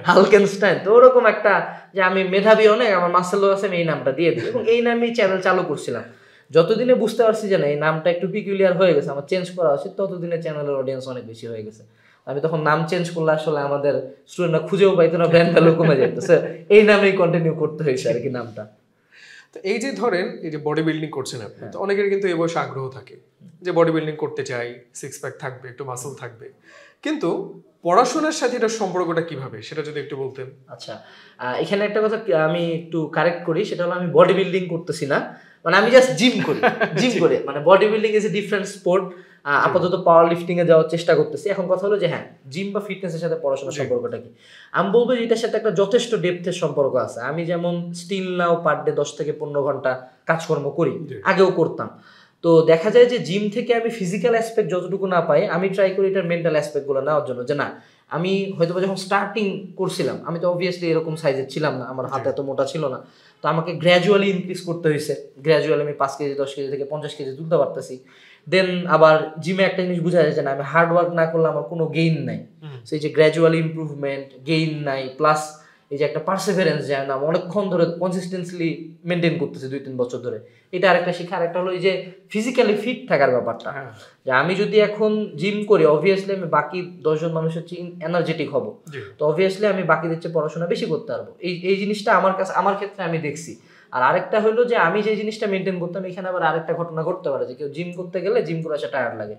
হালকেনস্টাইন, তো ওরকম একটা যে আমি মেধাবী অনেক, আমার মাসেলও আছে, আমি এই নামটা দিয়ে দিই এবং এই নামেই চ্যানেল চালু করছিলাম। যতদিনে বুঝতে পারছি যে না এই নামটা একটু পিকুলিয়ার হয়ে গেছে, আমার চেঞ্জ করা উচিত, ততদিনে চ্যানেলের অডিয়েন্স অনেক বেশি হয়ে গেছে। আমি তখন নাম চেঞ্জ করলে আসলে আমাদের স্টুডেন্টরা খুঁজেও পাইতো না, ব্র্যান্ড ভ্যালু কমে যেত, এই নামেই কন্টিনিউ করতে হয়েছে আর কি নামটা। তো এই যে ধরেন এই যে বডি বিল্ডিং করছেন আপনি, তো অনেকের কিন্তু এই বয়সে আগ্রহ থাকে যে বডি বিল্ডিং করতে চাই, সিক্স প্যাক থাকবে, একটু মাসল থাকবে, কিন্তু পড়াশোনার সাথে এটার সম্পর্কটা কিভাবে, সেটা যদি একটু বলতেন। আচ্ছা, এখানে একটা কথা আমি একটু কারেক্ট করি, সেটা হলো আমি বডি বিল্ডিং করতেছি না, মানে আমি জাস্ট জিম করি। জিম করে মানে body building is a different sport. আপাতত পাওয়ার লিফটিং এ যাওয়ার চেষ্টা করতেছি। এখন কথা হলো যে হ্যাঁ, জিম বা ফিটনেসের সাথে পড়াশোনার সম্পর্কটা কি? আমি বলবো যে এটার সাথে একটা যথেষ্ট ডেপথের সম্পর্ক আছে। আমি যেমন স্টিল নাও পার ডে 10 থেকে 15 ঘন্টা কাজকর্ম করি, আগেও করতাম। তো দেখা যায় যে জিম থেকে আমি ফিজিক্যাল অ্যাসপেক্ট যতটুকু না পাই, আমি ট্রাই করি এটার মেন্টাল অ্যাসপেক্টগুলো নেওয়ার জন্য। যে না, আমি হয়তো যখন স্টার্টিং করছিলাম, আমি তো অবভিয়াসলি এরকম সাইজের ছিলাম না, আমার হাতে এত মোটা ছিল না, তো আমাকে গ্র্যাজুয়ালি ইনক্রিজ করতে হয়েছে। গ্র্যাজুয়ালি আমি 5 কেজি 10 কেজি থেকে 50 কেজি তুলতে পারতেছি। দেন আবার জিমে একটা জিনিস বোঝা যায় যে না, আমি হার্ড ওয়ার্ক না করলে আমার কোনো গেইন নাই। সেই যে গ্র্যাজুয়ালি ইমপ্রুভমেন্ট, গেইন নাই, প্লাস এই যে একটা পারসিভারেন্স, যে আমি অনেকক্ষণ ধরে কনসিস্টেন্সলি মেনটেন করতেছি 2-3 বছর ধরে, এটা আরেকটা শিক্ষা। আরেকটা হলো এই যে ফিজিক্যালি ফিট থাকার ব্যাপারটা, যে আমি যদি এখন জিম করি, অবভিয়াসলি আমি বাকি 10 জন মানুষের চেয়ে এনার্জেটিক হব, তো অবভিয়াসলি আমি বাকিদের চেয়ে পড়াশোনা বেশি করতে পারবো। এই জিনিসটা আমার ক্ষেত্রে আমি দেখছি। আর আরেকটা হলো যে আমি যে জিনিসটা মেনটেন করতাম, এখানে আবার আরেকটা ঘটনা ঘটতে পারে যে কেউ জিম করতে গেলে জিম করে আসে টায়ার্ড লাগে,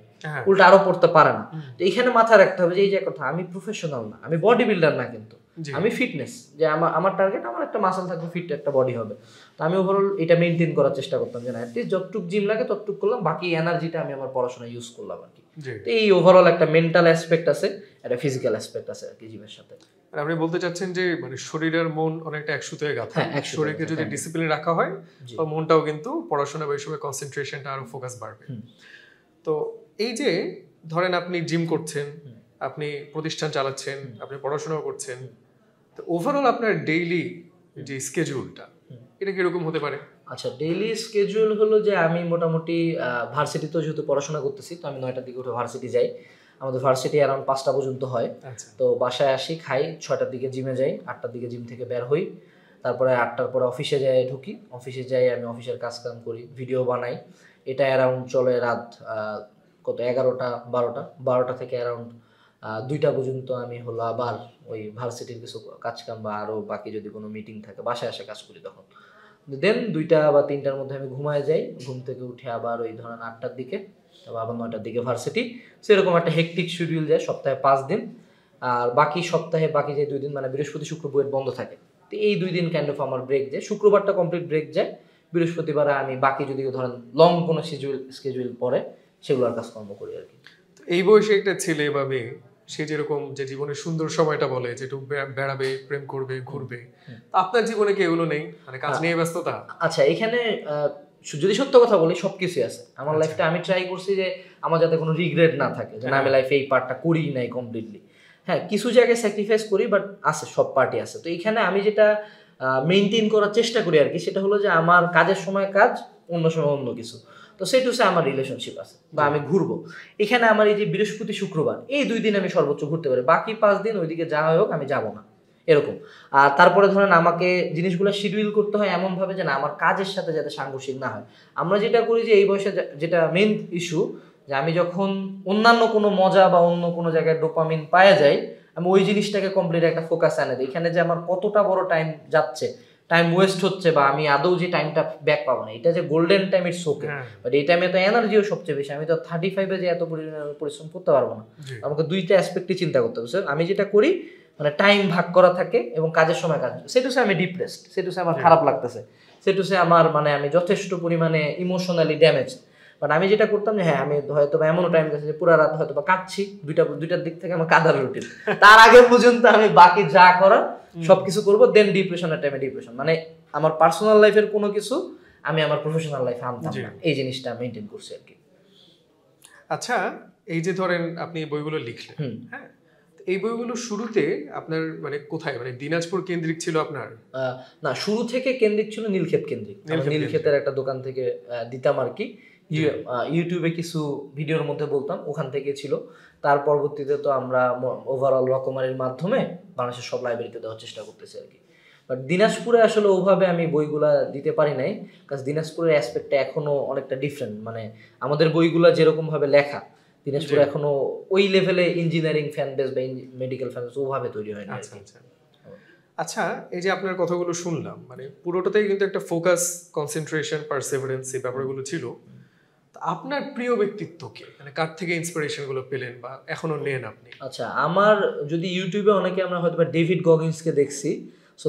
উল্টা আরো পড়তে পারে না। তো এখানে মাথায় রাখতে হবে যে এই যে কথা, আমি প্রফেশনাল না, আমি বডি বিল্ডার না, কিন্তু আমি ফিটনেস, যে আমার টার্গেট আমার একটা মাসল থাকবে, ফিট একটা বডি হবে। তো আমি ওভারঅল এটা মেনটেন করার চেষ্টা করতাম যে না, অ্যাটলিস্ট যতটুকু জিম লাগে ততটুকু করলাম, বাকি এনার্জিটা আমি আমার পড়াশোনা ইউজ করলাম আর কি। তো এই ওভারঅল একটা মেন্টাল অ্যাসপেক্ট আছে, একটা ফিজিক্যাল অ্যাসপেক্ট আছে আর কি জিমের সাথে। আপনি বলতে চাচ্ছেন যে মানে শরীর আর মন অনেকটা এক সুতোয় গাঁথা। শরীরকে যদি ডিসিপ্লিন রাখা হয়, তো মনটাও কিন্তু পড়াশোনা বা এইসবে কনসেন্ট্রেশনটা আরো ফোকাস বাড়বে। তো এই যে ধরেন আপনি জিম করছেন, আপনি প্রতিষ্ঠান চালাচ্ছেন, আপনি পড়াশোনাও করছেন, তো ওভারঅল আপনার ডেইলি যে স্কেডিউলটা, এটা কিরকম হতে পারে? আচ্ছা, ডেইলি স্কেডিউল হলো যে আমি মোটামুটি ভার্সিটিতেও যেহেতু পড়াশোনা করতেছি, তো আমি 9টার দিকে উঠে ভার্সিটি যাই। আমাদের ভার্সিটি অ্যারাউন্ড 5টা পর্যন্ত হয়। তো বাসায় আসি, খাই, 6টার দিকে জিমে যাই, 8টার দিকে জিম থেকে বের হই, তারপরে 8টার পরে অফিসে যাই, ঢুকি, অফিসে যাই, আমি অফিসের কাজকাম করি, ভিডিও বানাই, এটা অ্যারাউন্ড চলে রাত কত 11টা 12টা থেকে অ্যারাউন্ড 2টা পর্যন্ত আমি হলো আবার ওই ভার্সিটির কিছু কাজকাম বা আরও বাকি যদি কোনো মিটিং থাকে বাসায় এসে কাজ করি তখন। দেন 2টা বা 3টার মধ্যে আমি ঘুমায় যাই, ঘুম থেকে উঠে আবার ওই ধরেন 8টার দিকে, তারপর আবার 9টার দিকে ভার্সিটি। সেরকম একটা হেকটিক শিডিউল যায়, সপ্তাহে 5 দিন। আর বাকি সপ্তাহে বাকি যে 2 দিন মানে বৃহস্পতি শুক্র বইয়ের বন্ধ থাকে, তো এই 2 দিন কাইন্ড অফ আমার ব্রেক যায়। শুক্রবারটা কমপ্লিট ব্রেক যায়, বৃহস্পতিবারে আমি বাকি যদি ধরেন লং কোনো স্কেজুল পরে সেগুলোর কাজকর্ম করি আর কি। এই বয়সে একটা ছেলে বা মেয়ে সে যেরকম যে জীবনের সুন্দর সময়টা বলে যে একটু বেড়াবে, প্রেম করবে, ঘুরবে, আপনার জীবনে কি এগুলো নেই, মানে কাজ নিয়ে ব্যস্ততা? আচ্ছা, এখানে যদি সত্য কথা বলি সবকিছুই আছে আমার লাইফটা। আমি ট্রাই করছি যে আমার যাতে কোনো রিগ্রেট না থাকে, যে আমি লাইফে এই পার্টটা করি নাই কমপ্লিটলি। হ্যাঁ, কিছু জায়গায় স্যাক্রিফাইস করি, বাট আছে, সব পার্টি আছে। তো এখানে আমি যেটা মেনটেন করার চেষ্টা করি আর কি, সেটা হলো যে আমার কাজের সময় কাজ, অন্য সময় অন্য কিছু। তো সেটুসে আমার রিলেশনশিপ আছে বা আমি ঘুরবো, এখানে আমার এই যে বৃহস্পতি শুক্রবার এই 2 দিন আমি সর্বোচ্চ ঘুরতে পারি, বাকি 5 দিন ওইদিকে যা হোক আমি যাব না, এরকম। আর তারপরে ধরেন আমাকে জিনিসগুলো শিডিউল করতে হয় এমনভাবে যে না আমার কাজের সাথে যাতে সাংঘর্ষিক না হয়। আমরা যেটা করি যে এই বয়সে যেটা মেন ইস্যু, যে আমি যখন অন্যান্য কোনো মজা বা অন্য কোনো জায়গায় ডোপামিন পাওয়া যায়, আমি ওই জিনিসটাকে কমপ্লিট একটা ফোকাস আনে দিই। এখানে যে আমার কতটা বড় টাইম যাচ্ছে, টাইম ওয়েস্ট হচ্ছে, বা আমি আদৌ যে টাইমটা ব্যাক পাবো না, এটা যে golden time, it's okay, but এই টাইমে তো এনার্জিও সবচেয়ে বেশি। আমি তো 35-এ যে এত পরিশ্রম করতে পারবো না। আমাকে 2টা অ্যাসপেক্টই চিন্তা করতে হবে। আমি যেটা করি মানে টাইম ভাগ করা থাকে এবং কাজের সময় কাজ, সেটুসে আমি ডিপ্রেসড, সেটুসে আমার খারাপ লাগতেছে, সেটুসে আমার মানে আমি যথেষ্ট পরিমাণে ইমোশনালি ড্যামেজ। বাট আমি যেটা করতাম যে হ্যাঁ আমি হয়তো বা এমনও টাইম গেছে যে পুরো রাত হয়তো বা কাঁদছি, 2টার দিক থেকে আমার কাঁদার রুটিন, তার আগে পর্যন্ত আমি বাকি যা করার সবকিছু করবো, দেন ডিপ্রেশনের টাইমে ডিপ্রেশন। মানে আমার পার্সোনাল লাইফের কোনো কিছু আমি আমার প্রফেশনাল লাইফে আনতাম না, এই জিনিসটা মেনটেন করছি আর কি। আচ্ছা, এই যে ধরেন আপনি বইগুলো লিখলেন, হ্যাঁ, এই বইগুলো শুরুতে আপনার মানে কোথায়, মানে দিনাজপুর কেন্দ্রিক ছিল আপনার? না, শুরু থেকে কেন্দ্রিক ছিল নীলক্ষেত কেন্দ্রিক। নীলক্ষেতের একটা দোকান থেকে দিতাম আর কি, ইউটিউবে কিছু ভিডিওর মধ্যে বলতাম, ওখান থেকে ছিল। তার পরবর্তীতে তো আমরা ওভারঅল রকমারির মাধ্যমে বাংলাদেশের সব লাইব্রেরিতে দেওয়ার চেষ্টা করতেছি আর কি। বাট দিনাজপুরে আসলে ওভাবে আমি বইগুলা দিতে পারি নাই, কারণ দিনাজপুরের অ্যাসপেক্টটা এখনো অনেকটা ডিফারেন্ট। মানে আমাদের বইগুলা যেরকম ভাবে লেখা, দিনাজপুর এখনো ওই লেভেলে ইঞ্জিনিয়ারিং ফ্যান বেস বা মেডিকেল ফ্যান বেস ওভাবে তৈরি হয়নি। আচ্ছা, এই যে আপনার কথাগুলো শুনলাম, মানে পুরোটাতেই কিন্তু একটা ফোকাস, কনসেন্ট্রেশন, পারসেভারেন্স, এই ব্যাপারগুলো ছিল। আপনার প্রিয় ব্যক্তিত্ব কে, মানে কার থেকে ইন্সপিরেশন গুলো পেলেন বা এখনো নেন আপনি? আচ্ছা, আমার যদি ইউটিউবে অনেকে আমরা হয়তো ডেভিড গগিন্সকে দেখছি, সো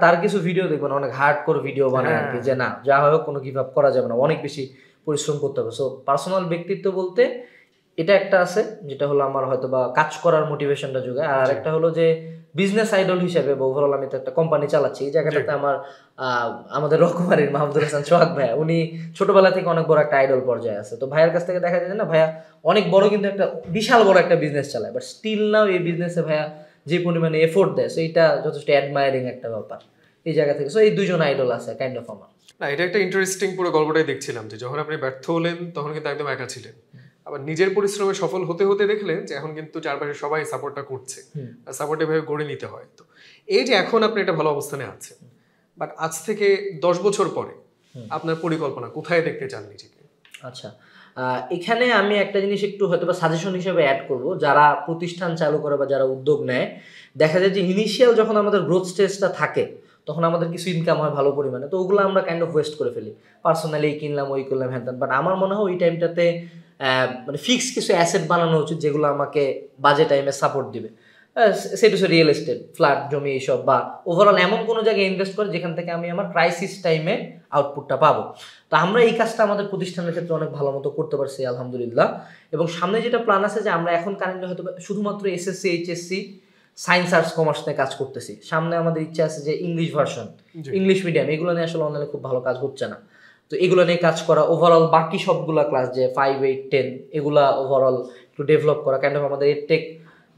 তার কিছু ভিডিও দেখবেন, অনেক হার্ডকোর ভিডিও বানায় আর কি, যে না যা হোক কোনো গিভ আপ করা যাবে না, অনেক বেশি পরিশ্রম করতে হবে। সো পার্সোনাল ব্যক্তিত্ব বলতে এটা একটা আছে, যেটা হলো আমার হয়তো বা কাজ করার মোটিভেশনটা যোগায়। আর আরেকটা হলো যে বিজনেস আইডল হিসেবে বা ওভারঅল আমি তো একটা কোম্পানি চালাচ্ছি, এই জায়গাটাতে আমার আমাদের রকমারির মাহমুদুল হাসান সোহাগ ভাইয়া, উনি ছোটবেলা থেকে অনেক বড় একটা আইডল পর্যায়ে আছে। তো ভাইয়ার কাছ থেকে দেখা যায় না ভাইয়া অনেক বড় কিন্তু একটা বিশাল বড় একটা বিজনেস চালায়, বাট স্টিল নাও এই বিজনেসে ভাইয়া যে পরিমাণে এফোর্ট দেয়, সেইটা যথেষ্ট অ্যাডমায়ারিং একটা ব্যাপার এই জায়গা থেকে। সো এই 2জন আইডল আছে কাইন্ড অফ আমার। না, এটা একটা ইন্টারেস্টিং পুরো গল্পটাই দেখছিলাম, যে যখন আপনি ব্যর্থ হলেন তখন কিন্তু একদম একা ছিলেন, আবার নিজের পরিশ্রমে সফল হতে হতে দেখলেন যে এখন কিন্তু চারপাশে সবাই সাপোর্টটা করছে, আর সাপোর্ট এভাবে গড়ে নিতে হয়। তো এই যে এখন আপনি একটা ভালো অবস্থানে আছেন, বাট আজ থেকে 10 বছর পরে আপনার পরিকল্পনা কোথায় দেখতে চান নিজেকে? আচ্ছা, এখানে আমি একটা জিনিস একটু হয়তো বা সাজেশন হিসেবে অ্যাড করব, যারা প্রতিষ্ঠান চালু করে বা যারা উদ্যোগ নেয়, দেখা যায় যে ইনিশিয়াল যখন আমাদের গ্রোথ স্টেজটা থাকে তখন আমাদের কিছু ইনকাম হয় ভালো পরিমাণে, তো ওগুলো আমরা কাইন্ড অফ ওয়েস্ট করে ফেলি, পার্সোনালি কিনলাম, ওই করলাম, হ্যান। বাট আমার মনে হয় ওই টাইমটাতে মানে ফিক্স কিছু অ্যাসেট বানানো উচিত যেগুলো আমাকে বাজে টাইমে সাপোর্ট দিবে। সেটা হচ্ছে রিয়েল এস্টেট, ফ্ল্যাট, জমি, এইসব, বা ওভারঅল এমন কোনো জায়গায় ইনভেস্ট করে যেখান থেকে আমি আমার ক্রাইসিস টাইমে আউটপুটটা পাবো। তো আমরা এই কাজটা আমাদের প্রতিষ্ঠানের ক্ষেত্রে অনেক ভালো মতো করতে পারছি আলহামদুলিল্লাহ। এবং সামনে যেটা প্ল্যান আছে যে আমরা এখন কারেন্টলি হয়তো শুধুমাত্র SSC, HSC, science, arts, commerce নিয়ে কাজ করতেছি। সামনে আমাদের ইচ্ছা আছে যে ইংলিশ ভার্সন, ইংলিশ মিডিয়াম, এগুলো নিয়ে আসলে অনলাইনে খুব ভালো কাজ হচ্ছে না, তো এগুলো নিয়ে কাজ করা, ওভারঅল বাকি সবগুলা ক্লাস যে 5, 8, 10 এগুলা ওভারঅল একটু ডেভেলপ করা, কাইন্ড অফ আমাদের টেক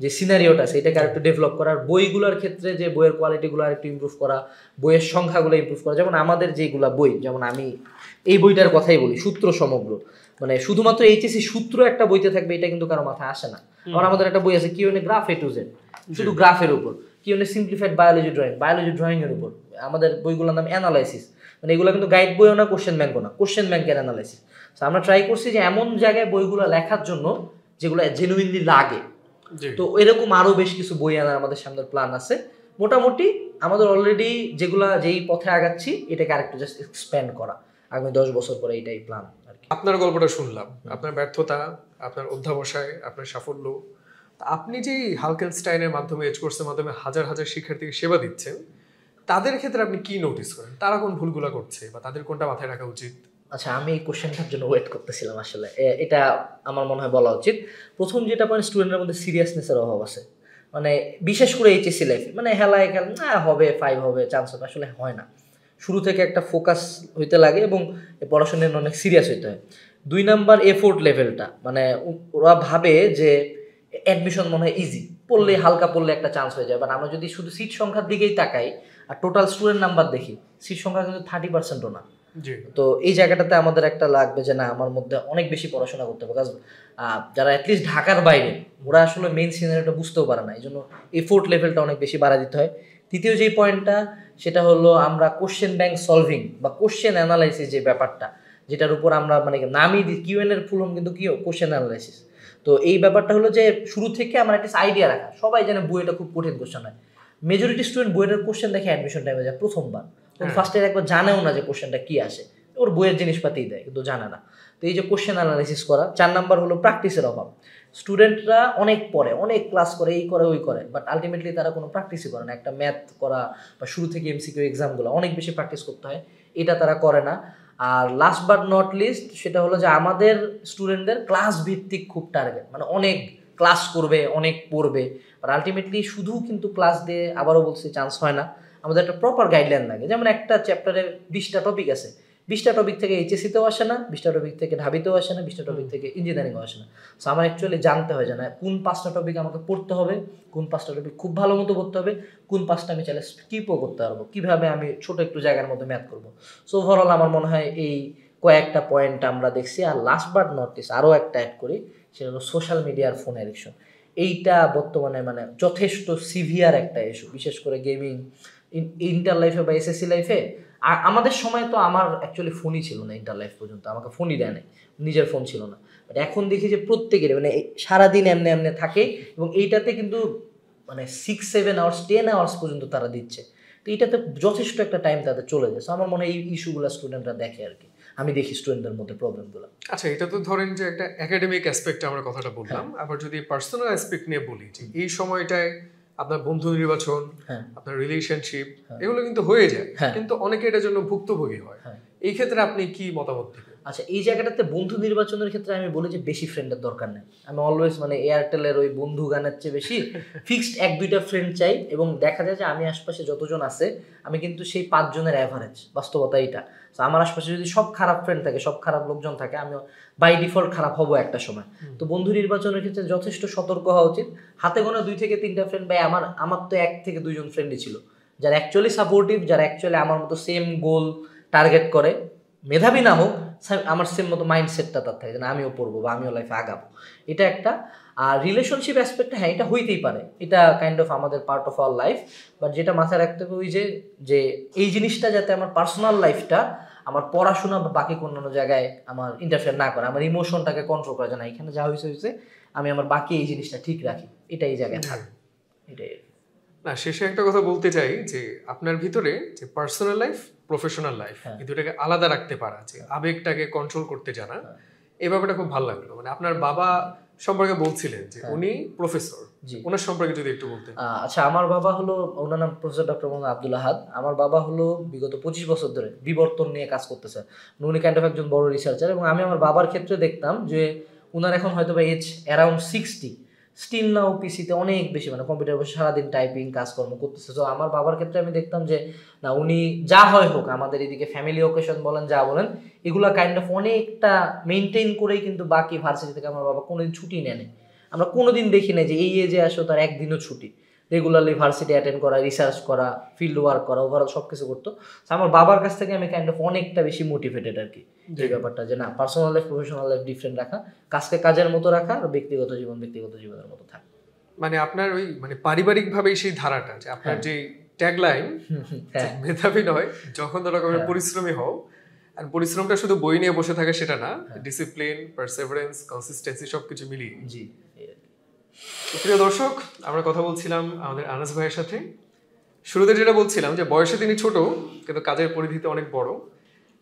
যে সিনারিওটা আছে এটাকে আরেকটু ডেভেলপ করার, বইগুলোর ক্ষেত্রে যে বইয়ের কোয়ালিটিগুলো আরেকটু ইমপ্রুভ করা, বইয়ের সংখ্যাগুলো ইমপ্রুভ করা। যেমন আমাদের যেগুলো বই, যেমন আমি এই বইটার কথাই বলি, সূত্র সমগ্র, মানে শুধুমাত্র এইচএসসি সূত্র একটা বইতে থাকবে এটা কিন্তু কারো মাথায় আসে না। আর আমাদের একটা বই আছে Q and A graph A to Z, শুধু গ্রাফের উপর, কিউএনএ সিম্পলিফাইড বায়োলজি ড্রয়িং এর উপর। আমাদের বইগুলোর নাম অ্যানালাইসিস, মানে এগুলো কিন্তু গাইড বইও না, কোশ্চেন ব্যাংকও না, কোশ্চেন ব্যাংকের অ্যানালাইসিস। তো আমরা ট্রাই করছি যে এমন জায়গায় বইগুলো লেখার জন্য যেগুলো জেনুইনলি লাগে। তো এরকম আরো বেশ কিছু বই আনার আমাদের সামনের প্ল্যান আছে। মোটামুটি আমাদের অলরেডি যেই পথে আগাচ্ছি এটাকে আরেকটু জাস্ট এক্সপ্যান্ড করা, আগামী 10 বছর পরে এটাই প্ল্যান আর কি। আপনার গল্পটা শুনলাম, আপনার ব্যর্থতা, আপনার অধ্যাবসায়, আপনার সাফল্য। আপনি যে হালকেনস্টাইনের মাধ্যমে এজ কোর্সের মাধ্যমে হাজার হাজার শিক্ষার্থীকে সেবা দিচ্ছেন, তাদের ক্ষেত্রে আপনি কি নোটিস করেন? তারা কোন ভুলগুলো করছে বা তাদের কোনটা মাথায় রাখা উচিত? আচ্ছা, আমি এই কোশ্চেনটার জন্য ওয়েট করতেছিলাম আসলে। এটা আমার মনে হয় বলা উচিত। প্রথম যেটা পয়েন্ট, স্টুডেন্টের মধ্যে সিরিয়াসনেসের অভাব আছে। মানে বিশেষ করে এইচএসসি লাইফে, মানে হেলায় খেল না হবে 5 হবে চান্স হবে, আসলে হয় না। শুরু থেকে একটা ফোকাস হইতে লাগে এবং পড়াশোনায় অনেক সিরিয়াস হইতে হয়। 2 নাম্বার এফোর্ট লেভেলটা, মানে ওরা ভাবে যে অ্যাডমিশন মনে হয় ইজি, পড়লে হালকা পড়লে একটা চান্স হয়ে যায়। বাট আমরা যদি শুধু সিট সংখ্যার দিকেই তাকাই আর টোটাল স্টুডেন্ট নাম্বার দেখি, সিট সংখ্যা কিন্তু 30%ও না। তো এই জায়গাটাতে আমাদের একটা লাগবে যে না, আমার মধ্যে অনেক বেশি পড়াশোনা করতে হবে। কারণ যারা অ্যাটলিস্ট ঢাকার বাইরে, ওরা আসলে মেইন সিনারিওটা বুঝতেও পারে না, এই জন্য এফোর্ট লেভেলটা অনেক বেশি বাড়া দিতে হয়। তৃতীয় যেই পয়েন্টটা, সেটা হলো আমরা কোশ্চেন ব্যাংক সলভিং বা কোশ্চেন অ্যানালাইসিস যে ব্যাপারটা, যেটার উপর আমরা মানে নামই দিই কিউএন এর ফুল ফর্ম কিন্তু কি কোশ্চেন অ্যানালাইসিস। তো এই ব্যাপারটা হলো যে শুরু থেকে আমার একটা আইডিয়া রাখা। সবাই জানে বইটা খুব কঠিন কোশ্চেন হয়, মেজরিটি স্টুডেন্ট বইয়ের কোশ্চেন দেখে অ্যাডমিশন টাইমে যায় প্রথমবার, ফার্স্ট ইয়ার একবার জানেও না যে কোশ্চেনটা কি আসে, ওর বইয়ের জিনিসপাতিই দেয় কিন্তু জানে না। তো এই যে কোশ্চেন অ্যানালাইসিস করা। 4 নাম্বার হলো প্র্যাকটিসের অভাব। স্টুডেন্টরা অনেক পড়ে, অনেক ক্লাস করে, এই করে ওই করে, বাট আলটিমেটলি তারা কোনো প্র্যাকটিসই করে না। একটা ম্যাথ করা বা শুরু থেকে এমসিকিউ এক্সামগুলো অনেক বেশি প্র্যাকটিস করতে হয়, এটা তারা করে না। আর লাস্ট বাট নট লিস্ট, সেটা হলো যে আমাদের স্টুডেন্টদের ক্লাস ভিত্তিক খুব টার্গেট, মানে অনেক ক্লাস করবে, অনেক পড়বে, আর আলটিমেটলি শুধু কিন্তু ক্লাস দিয়ে, আবারও বলছি, চান্স হয় না। আমাদের একটা প্রপার গাইডলাইন লাগে। যেমন একটা চ্যাপ্টারে 20টা টপিক আছে, 20টা টপিক থেকে এইচএসসিতেও আসে না, 20টা টপিক থেকে ঢাবিতেও আসে না, 20টা টপিক থেকে ইঞ্জিনিয়ারিংও আসে না। সো আমার অ্যাকচুয়ালি জানতে হয় যে না, কোন 5টা টপিক আমাকে পড়তে হবে, কোন 5টা টপিক খুব ভালো মতো পড়তে হবে, কোন 5টা আমি চাইলে স্কিপও করতে পারবো, কীভাবে আমি ছোট একটু জায়গার মধ্যে ম্যাথ করবো। সো ওভারঅল আমার মনে হয় এই কয়েকটা পয়েন্ট আমরা দেখছি। আর লাস্ট বাট নট লিস্ট আরও একটা অ্যাড করি, সেটা হলো সোশ্যাল মিডিয়ার ফোন অ্যাডিকশন। এইটা বর্তমানে মানে যথেষ্ট সিভিয়ার একটা ইস্যু, বিশেষ করে গেমিং ইন্টার লাইফে বা এসএসসি লাইফে। আর আমাদের সময় তো আমার অ্যাকচুয়ালি ফোনই ছিল না, ইন্টার লাইফ পর্যন্ত আমাকে ফোনই দেয় নাই, নিজের ফোন ছিল না। বাট এখন দেখি যে প্রত্যেকের মানে সারাদিন এমনি এমনি থাকে, এবং এইটাতে কিন্তু মানে 6-7 আওয়ার্স 10 আওয়ার্স পর্যন্ত তারা দিচ্ছে। তো এইটাতে যথেষ্ট একটা টাইম তাদের চলে যায়। আমার মনে হয় এই ইস্যুগুলো স্টুডেন্টরা দেখে আর কি, আমি দেখি স্টুডেন্টদের মধ্যে প্রবলেমগুলো। আচ্ছা, এটা তো ধরেন যে একটা একাডেমিক অ্যাসপেক্টে আমরা কথাটা বললাম। আবার যদি পার্সোনাল অ্যাসপেক্ট নিয়ে বলি, যে এই সময়টায় আপনার বন্ধু নির্বাচন, আপনার রিলেশনশিপ, এগুলো কিন্তু হয়ে যায়, কিন্তু অনেকে এটার জন্য ভুক্তভোগী হয়। এই ক্ষেত্রে আপনি কি মতামত দিবেন? আচ্ছা, এই জায়গাটাতে বন্ধু নির্বাচনের ক্ষেত্রে আমি বলি যে বেশি ফ্রেন্ডের দরকার নেই। আমি অলওয়েজ মানে এয়ারটেলের ওই বন্ধু গানের চেয়ে বেশি ফিক্সড 1-2টা ফ্রেন্ড চাই। এবং দেখা যায় যে আমি আশপাশে যতজন আছে, আমি কিন্তু সেই 5 জনের অ্যাভারেজ, বাস্তবতা এইটা। তো আমার আশপাশে যদি সব খারাপ ফ্রেন্ড থাকে, সব খারাপ লোকজন থাকে, আমি বাই ডিফল্ট খারাপ হবো একটা সময়। তো বন্ধু নির্বাচনের ক্ষেত্রে যথেষ্ট সতর্ক হওয়া উচিত। হাতে গোনা 2 থেকে 3টা ফ্রেন্ড, ভাই আমার তো 1 থেকে 2 জন ফ্রেন্ডই ছিল যারা অ্যাকচুয়ালি সাপোর্টিভ, যারা অ্যাকচুয়ালি আমার মতো সেম গোল টার্গেট করে, মেধাবী না হোক, আমার সেম মতো মাইন্ডসেটটা তার থাকে যে আমিও পড়বো বা আমিও লাইফে আগাবো, এটা একটা। আর রিলেশনশিপ অ্যাসপেক্টটা, হ্যাঁ, এটা হইতেই পারে, এটা কাইন্ড অফ আমাদের part of our life. But যেটা মাথায় রাখতে হবে ওই যে এই জিনিসটা যাতে আমার পার্সোনাল লাইফটা, আমার পড়াশোনা বা বাকি অন্যান্য জায়গায় আমার ইন্টারফেয়ার না করে, আমার ইমোশনটাকে কন্ট্রোল করা যায় না, এখানে যা হয়েছে আমি আমার বাকি এই জিনিসটা ঠিক রাখি, এটা এই জায়গায় থাকে। এটাই না, শেষে একটা কথা বলতে চাই যে আপনার ভিতরে যে পার্সোনাল লাইফ, প্রফেশনাল লাইফ, এই দুটাকে আলাদা রাখতে পারা, যে আবেগটাকে কন্ট্রোল করতে জানা, এই ব্যাপারটা খুব ভালো লাগলো। মানে আপনার বাবা সম্পর্কে বলছিলেন যে উনি প্রফেসর, ওনার সম্পর্কে যদি একটু বলতেন। আচ্ছা, আমার বাবা হলো, ওনার নাম প্রফেসর ডক্টর মোহাম্মদ আব্দুল আহাদ। আমার বাবা হলো বিগত 25 বছর ধরে বিবর্তন নিয়ে কাজ করতেছে। উনি কাইন্ড অফ একজন বড় রিসার্চার। এবং আমি আমার বাবার ক্ষেত্রে দেখতাম যে উনার এখন হয়তো বা এজ অ্যারাউন্ড 60, স্টিল নাও পিসিতে অনেক বেশি, মানে কম্পিউটার বসে সারাদিন টাইপিং কাজকর্ম করতেছে। তো আমার বাবার ক্ষেত্রে আমি দেখতাম যে না, উনি যা হয় হোক, আমাদের এদিকে ফ্যামিলি ওকেশন বলেন, যা বলেন, এগুলো কাইন্ড অফ অনেকটা মেনটেন করেই কিন্তু বাকি ভার্সিটি থেকে আমার বাবা কোনোদিন ছুটি নেয়। আমরা কোনোদিন দেখি না যে এই এজে আসো তার একদিনও ছুটি। রেগুলারলি ভার্সিটি অ্যাটেন্ড করা, রিসার্চ করা, ফিল্ড ওয়ার্ক করা, ওভারঅল সব কিছু করতো। আমার বাবার কাছ থেকে আমি কাইন্ড অফ অনেকটা বেশি মোটিভেটেড আর কি এই ব্যাপারটা, যে না personal life professional life different রাখা, কাজকে কাজের মতো রাখা আর ব্যক্তিগত জীবন ব্যক্তিগত জীবনের মতো থাকা। মানে আপনার ওই মানে পারিবারিকভাবেই সেই ধারাটা, যে আপনার যে ট্যাগলাইন মেধাবী নয় যখন রকমের পরিশ্রমী হও, আর পরিশ্রমটা শুধু বই নিয়ে বসে থাকে সেটা না, ডিসিপ্লিন, পারসেভারেন্স, কনসিস্টেন্সি সবকিছু মিলিয়ে। জি। প্রিয় দর্শক, আমরা কথা বলছিলাম আমাদের আনাস ভাইয়ের সাথে। শুরুতে যেটা বলছিলাম যে বয়সে তিনি ছোট কিন্তু কাজের পরিধিতে অনেক বড়,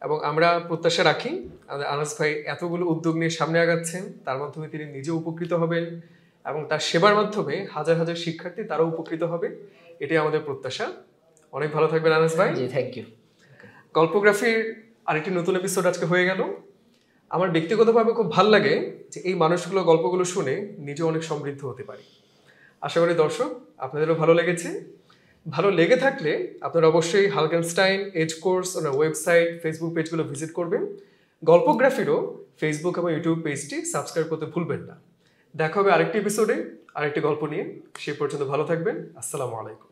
এবং আমরা প্রত্যাশা রাখি আমাদের আনাস ভাই এতগুলো উদ্যোগ নিয়ে সামনে আগাচ্ছেন, তার মাধ্যমে তিনি নিজে উপকৃত হবেন এবং তার সেবার মাধ্যমে হাজার হাজার শিক্ষার্থী তারাও উপকৃত হবে, এটাই আমাদের প্রত্যাশা। অনেক ভালো থাকবেন আনাস ভাই। জি, থ্যাংক ইউ। গল্পগ্রাফির আরেকটি নতুন এপিসোড আজকে হয়ে গেল। আমার ব্যক্তিগতভাবে খুব ভালো লাগে যে এই মানুষগুলো গল্পগুলো শুনে নিজে অনেক সমৃদ্ধ হতে পারি। আশা করি দর্শক আপনাদেরও ভালো লেগেছে। ভালো লেগে থাকলে আপনারা অবশ্যই হালকেনস্টাইন এজ কোর্স ওনার ওয়েবসাইট, ফেসবুক পেজগুলো ভিজিট করবেন। গল্পগ্রাফিরও ফেসবুক এবং ইউটিউব পেজটি সাবস্ক্রাইব করতে ভুলবেন না। দেখা হবে আরেকটি এপিসোডে আরেকটি গল্প নিয়ে। সেই পর্যন্ত ভালো থাকবেন। আসসালামু আলাইকুম।